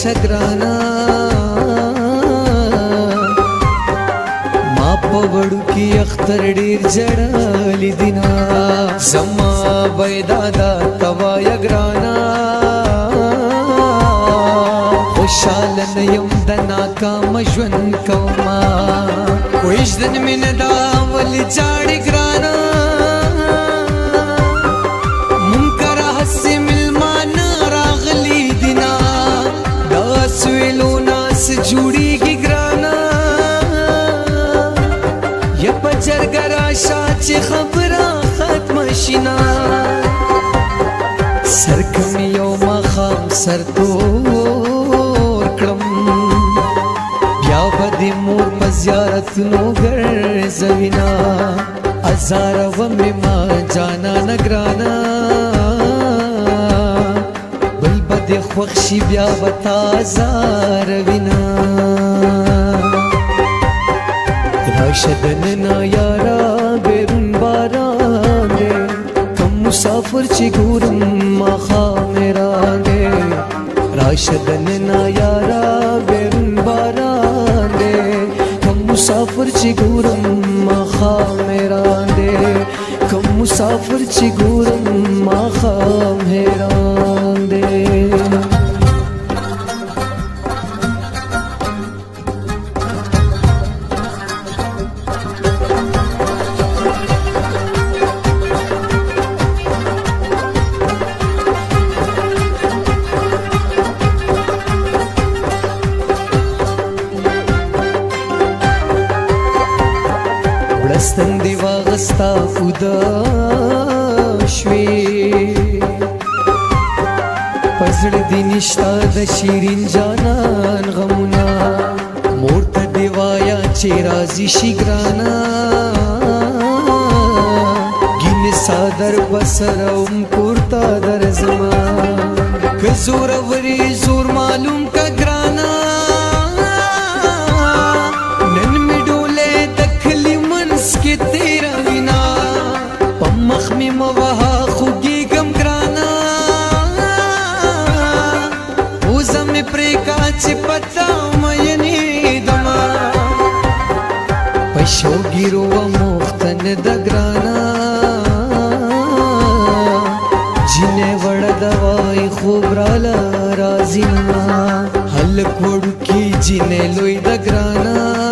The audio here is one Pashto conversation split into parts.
شگرانا ما پوڑو کی اختر ډیر جڑالی دینا زما بیدادا توا یگرانا خوشحال نیم د ناکام ژوند کوما کویشدن من دا ولی جاڑی گرانا منکر حسی ملمان راغلی دینا دا سویلو ناس جوڑی گی گرانا یا پجرگرا شاچ خبرا ختم شینا سرکم یو مخام سر تور کړم بیا بدی مور پزیارت نو ګرځوینا ازار و می ما جانا نگرانا بل بدی خوښی بیا وتا زار وینا راشدن نا یارا بیرون باران دے کم مسافر چی گورم مخا میرا دے راشدن نا یارا بیرون باران دے کم مسافر چی گورم مخا میرا دے کم مسافر چی گورم مخا میرا دے ولستن دی واغستا خدا شوی پزړ دی نشتا د شیرین جانان غمونا مورته دی وایا چې راضی شي ګرانا ګین صادر بسروم کورتا در زما که زور وری زور معلوم کا ګرانا مخمی موها خوگی گم گرانا اوزم پریکا چی پتا مینی دما پیشو گیرو و مختن دگرانا جینے وڑ دوائی خوب رالا رازینا حلق وڑو کی جینے لوی دگرانا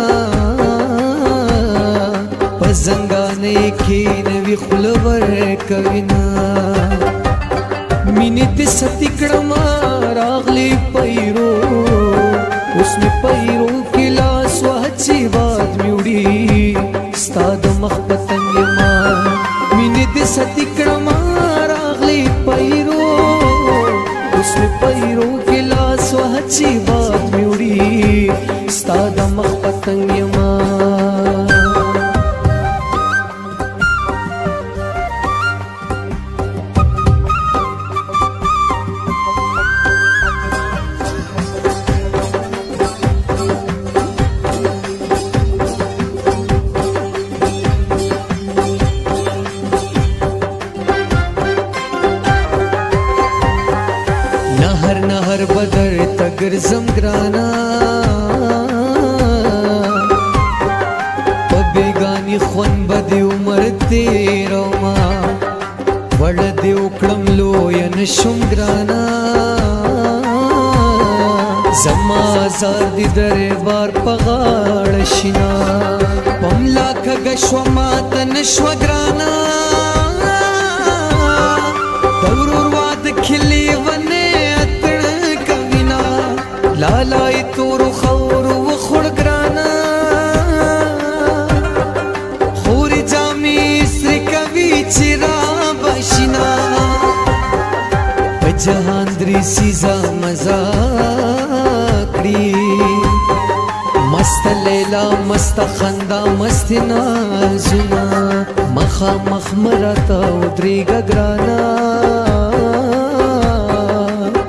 زنگانے کی نوی خلور کوینا مینی تی ستکڑما راغلی پیرو اس میں پیرو کی لاس وحچی بات میوڑی ستاد مخبتن یما مینی تی ستکڑما راغلی پیرو اس میں پیرو کی لاس وحچی بات میوڑی ستاد مخبتن یما نهر بدر تگر زمگرانا پبیگانی خون بدی عمر تیرو ما وڑ دیو کڑم لو ینشم گرانا زما زار دی در بار پغاڑ شنا پملا کگشو مات نشو گرانا دورور واد کھلی ونے لالائی تورو خورو و خور گرانا خوری جامی سری کبی چرا باشنا جہان دری سیزا مزاکڑی مست لیلا مست خندا مست نازنا مخا مخمرتا ادری گگرانا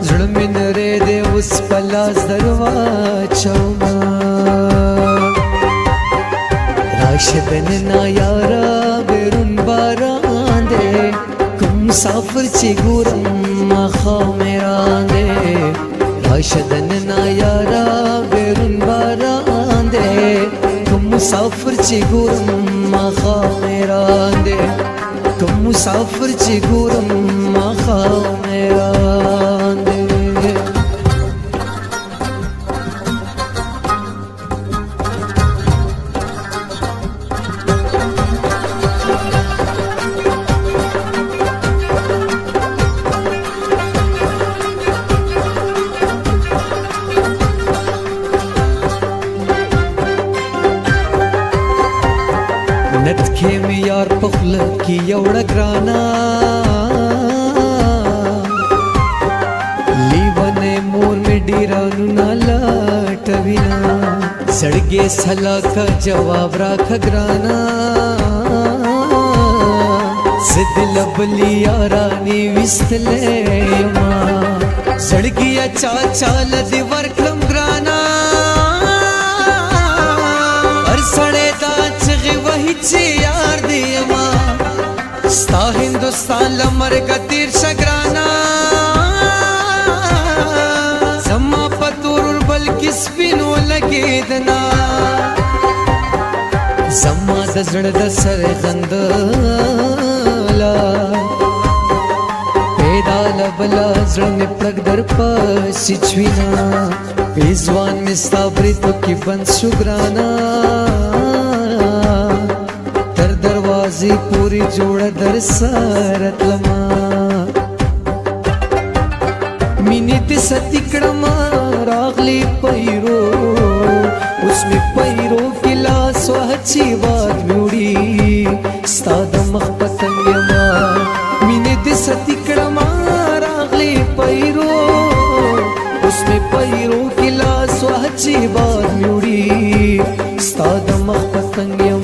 زڑمن رے دے اس پلاس دروا چوما راشدن نا یارا بیرون باران دے کم مسافر چی گورم مخا میران دے راشدن نا یارا بیرون باران دے کم مسافر چی گورم ما خامیران دے کم مسافر چی گورم ما خامیران دے نت کې مې یار په خوله کې یوړه ګرانا لیونې مور مې ډیرانو نه لټوینا سړګې سلا کا جواب راکه ګرانا زد لبلی یارانی وستلې ما سړګیا چا چال دی ورکلم ګرانا هر سړې دا چی یار دیما ستا ہندوستان لمرگ تیر شگرانا زما پتور بلکی سپینو لگیدنا زما دزړه د سر غندلا پیدا لبلا زړه می پړک در پسې چوینا پیزوان می ستا بریتو کی بند شگرانا دروازی پوری جوڑا در سارت لما مینی تی ستکڑما راغلی پیرو اس میں پیرو کی لاس و حچی بات میوڑی ستاد مخ پتنگ یما مینی تی ستکڑما راغلی پیرو اس میں پیرو کی لاس و حچی بات میوڑی ستاد مخ پتنگ یما